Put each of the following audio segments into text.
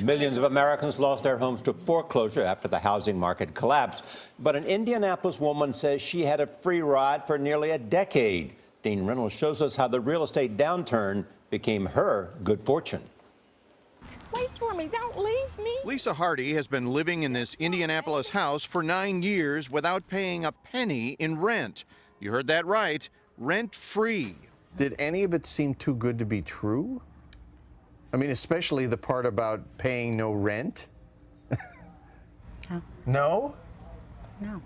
Millions of Americans lost their homes to foreclosure after the housing market collapsed. But an Indianapolis woman says she had a free ride for nearly a decade. Dean Reynolds shows us how the real estate downturn became her good fortune. Wait for me, don't leave me. Lisa Hardy has been living in this Indianapolis house for 9 years without paying a penny in rent. You heard that right, rent-free. Did any of it seem too good to be true? I mean, especially the part about paying no rent? No. No? No.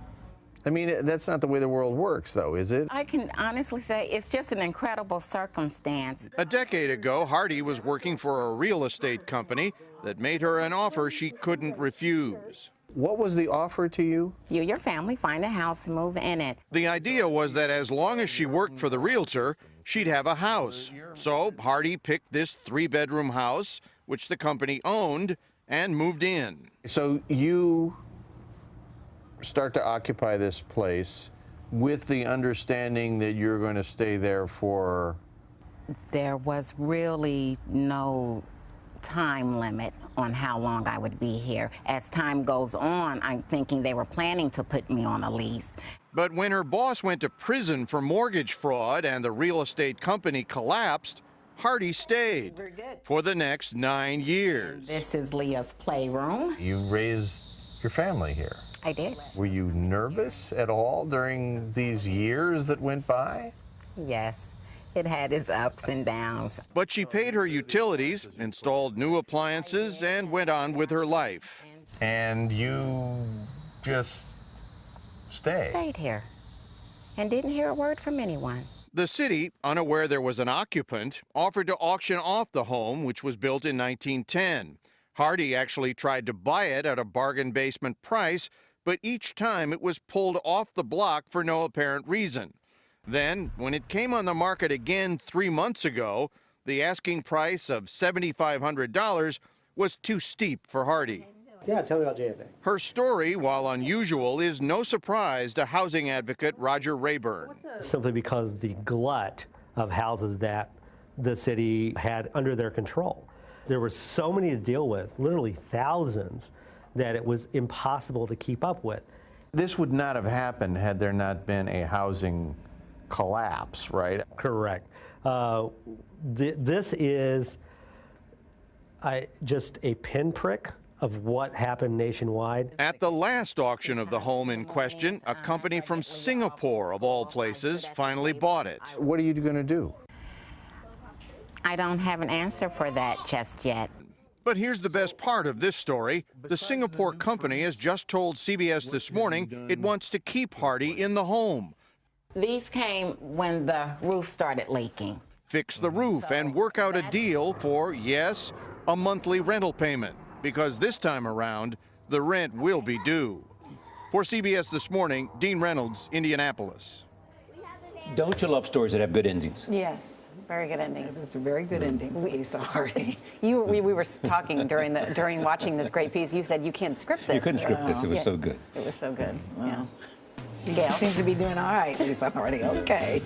I mean, that's not the way the world works, though, is it? I can honestly say it's just an incredible circumstance. A decade ago, Hardy was working for a real estate company that made her an offer she couldn't refuse. What was the offer to you? You, your family, find a house and move in it. The idea was that as long as she worked for the realtor, she'd have a house. So Hardy picked this 3-bedroom house, which the company owned, and moved in. So you start to occupy this place with the understanding that you're going to stay there for... There was really no time limit on how long I would be here. As time goes on, I'm thinking they were planning to put me on a lease. But when her boss went to prison for mortgage fraud and the real estate company collapsed, Hardy stayed for the next 9 years. This is Leah's playroom. You raised your family here. I did. Were you nervous at all during these years that went by? Yes, it had its ups and downs. But she paid her utilities, installed new appliances, and went on with her life. And you just Stayed here and didn't hear a word from anyone. The city, unaware there was an occupant, offered to auction off the home, which was built in 1910. Hardy actually tried to buy it at a bargain basement price, but each time it was pulled off the block for no apparent reason. Then, when it came on the market again 3 months ago, the asking price of $7,500 was too steep for Hardy. Yeah, tell me about JFA. Her story, while unusual, is no surprise to housing advocate Roger Rayburn. Simply because the glut of houses that the city had under their control. There were so many to deal with, literally thousands, that it was impossible to keep up with. This would not have happened had there not been a housing collapse, right? Correct. This is just a pinprick of what happened nationwide. At the last auction of the home in question, a company from Singapore, of all places, finally bought it. What are you going to do? I don't have an answer for that just yet. But here's the best part of this story. The Singapore company has just told CBS This Morning it wants to keep Hardy in the home. These came when the roof started leaking. Fix the roof and work out a deal for, yes, a monthly rental payment. Because this time around, the rent will be due. For CBS This Morning, Dean Reynolds, Indianapolis. Don't you love stories that have good endings? Yes, very good endings. It's a very good ending. Lisa Hardy. We were talking during watching this great piece. You said you can't script this. You couldn't script this. It was so good. It was so good. Wow. Yeah. Gail seems to be doing all right, Lisa Hardy. Okay.